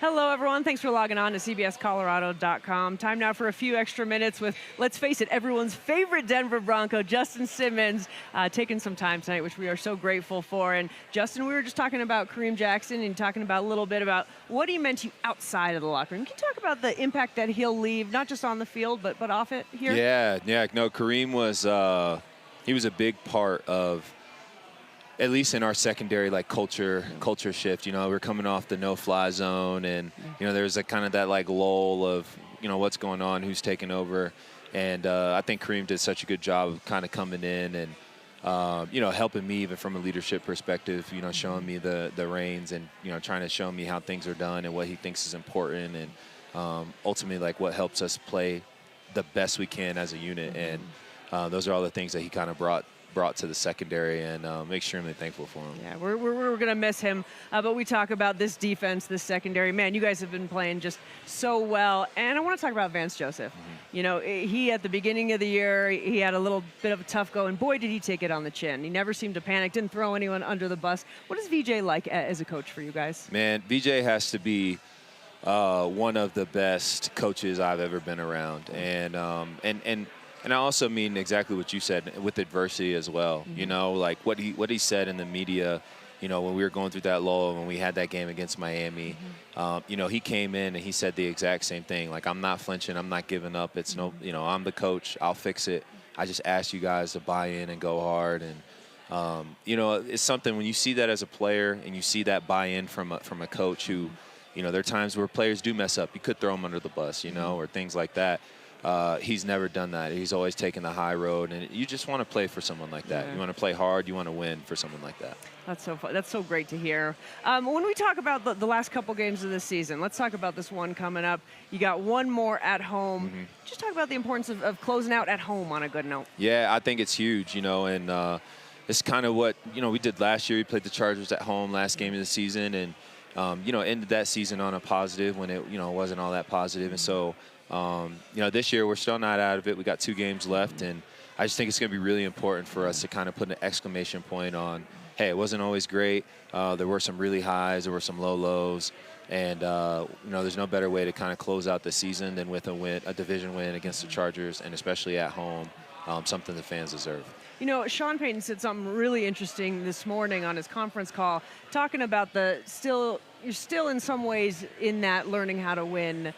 Hello, everyone. Thanks for logging on to CBSColorado.com. Time now for a few extra minutes with, let's face it, everyone's favorite Denver Bronco, Justin Simmons, taking some time tonight, which we are so grateful for. And Justin, we were just talking about Kareem Jackson and talking about a little bit about what he meant to you outside of the locker room. Can you talk about the impact that he'll leave, not just on the field, but off it here? Yeah. No, Kareem was he was a big part of, at least in our secondary, like culture shift. You know, we're coming off the no-fly zone, and you know, there's a kind of that like lull of, you know, what's going on, who's taking over, and I think Kareem did such a good job of kind of coming in and you know, helping me even from a leadership perspective. You know, showing me the reins and, you know, trying to show me how things are done and what he thinks is important, and ultimately like what helps us play the best we can as a unit. And those are all the things that he kind of brought to the secondary, and I'm extremely thankful for him. Yeah, we're going to miss him, but we talk about this defense, this secondary. Man, you guys have been playing just so well, and I want to talk about Vance Joseph. You know, he, at the beginning of the year, he had a little bit of a tough go, and boy, did he take it on the chin. He never seemed to panic, didn't throw anyone under the bus. What is VJ like as a coach for you guys? Man, VJ has to be one of the best coaches I've ever been around, and I also mean exactly what you said with adversity as well. You know, like what he said in the media, you know, when we were going through that lull, when we had that game against Miami, you know, he came in and he said the exact same thing. Like, I'm not flinching, I'm not giving up. It's no, you know, I'm the coach, I'll fix it. I just ask you guys to buy in and go hard. And you know, it's something when you see that as a player and you see that buy-in from a coach who, you know, there are times where players do mess up. You could throw them under the bus, you know, or things like that. He's never done that. He's always taken the high road, and you just want to play for someone like that. You want to play hard. You want to win for someone like that. That's so fun. That's so great to hear. When we talk about the last couple games of the season, let's talk about this one coming up. You got one more at home. Just talk about the importance of closing out at home on a good note. Yeah, I think it's huge, you know, and it's kind of what, you know, we did last year. We played the Chargers at home last game of the season, and you know, ended that season on a positive when it, you know, wasn't all that positive. And so, you know, this year we're still not out of it. We got 2 games left, and I just think it's going to be really important for us to kind of put an exclamation point on, hey, it wasn't always great. There were some really highs, there were some low lows, and you know, there's no better way to kind of close out the season than with a division win against the Chargers, and especially at home, something the fans deserve. You know, Sean Payton said something really interesting this morning on his conference call, talking about you're still in some ways in that learning how to win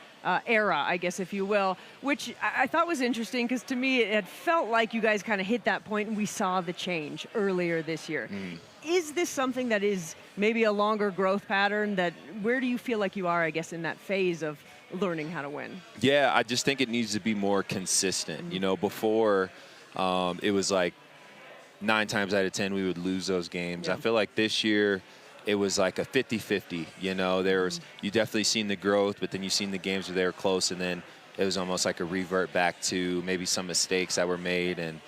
era, I guess, if you will, which I thought was interesting because to me it had felt like you guys kind of hit that point and we saw the change earlier this year. Is this something that is maybe a longer growth pattern? Where do you feel like you are, I guess, in that phase of learning how to win? Yeah, I just think it needs to be more consistent. You know, before it was like 9 times out of 10 we would lose those games. I feel like this year it was like a 50-50, you know. You definitely seen the growth, but then you seen the games where they were close, and then it was almost like a revert back to maybe some mistakes that were made. And,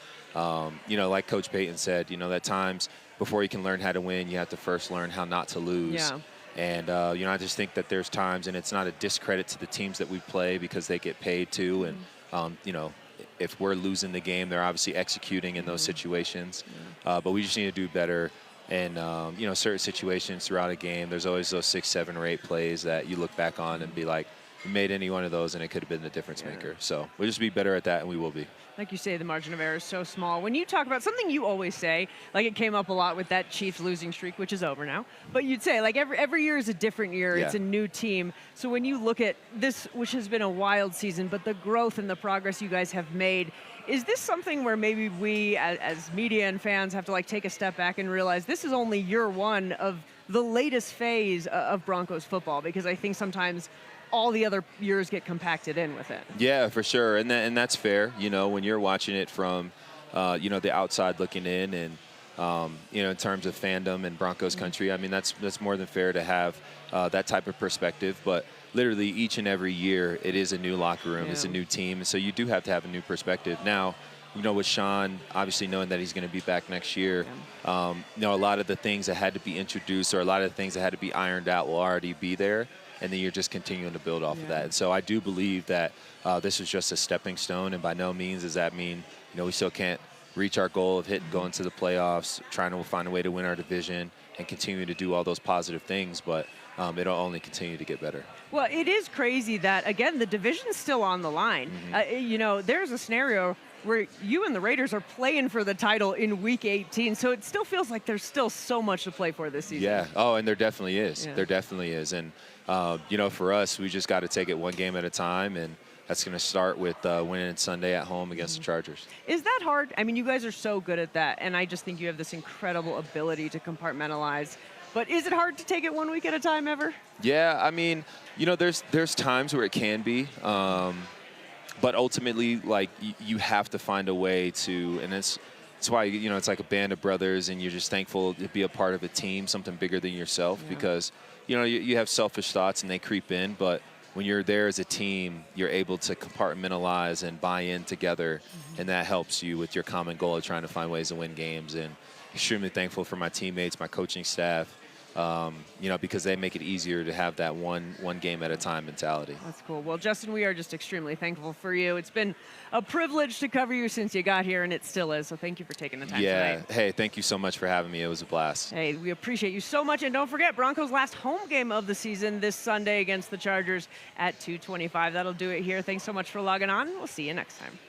you know, like Coach Payton said, you know, that times before you can learn how to win, you have to first learn how not to lose. Yeah. And, you know, I just think that there's times, and it's not a discredit to the teams that we play because they get paid too. And, you know, if we're losing the game, they're obviously executing in those situations. But we just need to do better. And, you know, certain situations throughout a game, there's always those 6, 7, or 8 plays that you look back on and be like, we made any one of those and it could have been the difference maker. So we'll just be better at that, and we will be. Like you say, the margin of error is so small. When you talk about something you always say, like it came up a lot with that Chiefs losing streak, which is over now, but you'd say like every year is a different year. It's a new team. So when you look at this, which has been a wild season, but the growth and the progress you guys have made, is this something where maybe we as media and fans have to like take a step back and realize this is only year one of the latest phase of Broncos football? Because I think sometimes all the other years get compacted in with it. Yeah, for sure, and that's fair. You know, when you're watching it from, you know, the outside looking in, and you know, in terms of fandom and Broncos country, I mean, that's more than fair to have that type of perspective. But literally each and every year, it is a new locker room, it's a new team, and so you do have to have a new perspective. Now, you know, with Sean, obviously knowing that he's going to be back next year, you know, a lot of the things that had to be introduced or a lot of the things that had to be ironed out will already be there. And then you're just continuing to build off of that. And so I do believe that this is just a stepping stone, and by no means does that mean, you know, we still can't reach our goal of going to the playoffs, trying to find a way to win our division and continue to do all those positive things. But it'll only continue to get better. Well, it is crazy that, again, the division's still on the line. There's a scenario where you and the Raiders are playing for the title in Week 18, so it still feels like there's still so much to play for this season. Yeah. Oh, and there definitely is. Yeah. There definitely is. And, for us, we just got to take it one game at a time, and that's going to start with winning Sunday at home against the Chargers. Is that hard? I mean, you guys are so good at that, and I just think you have this incredible ability to compartmentalize. But is it hard to take it 1 week at a time ever? Yeah, I mean, there's times where it can be, but ultimately, like, you have to find a way to, and it's why, it's like a band of brothers, and you're just thankful to be a part of a team, something bigger than yourself, because, you have selfish thoughts and they creep in, but when you're there as a team, you're able to compartmentalize and buy in together, and that helps you with your common goal of trying to find ways to win games. And extremely thankful for my teammates, my coaching staff, because they make it easier to have that one game at a time mentality. That's cool. Well, Justin, we are just extremely thankful for you. It's been a privilege to cover you since you got here, and it still is. So thank you for taking the time tonight. Hey, thank you so much for having me. It was a blast. Hey, we appreciate you so much. And don't forget, Broncos' last home game of the season this Sunday against the Chargers at 2:25. That'll do it here. Thanks so much for logging on. We'll see you next time.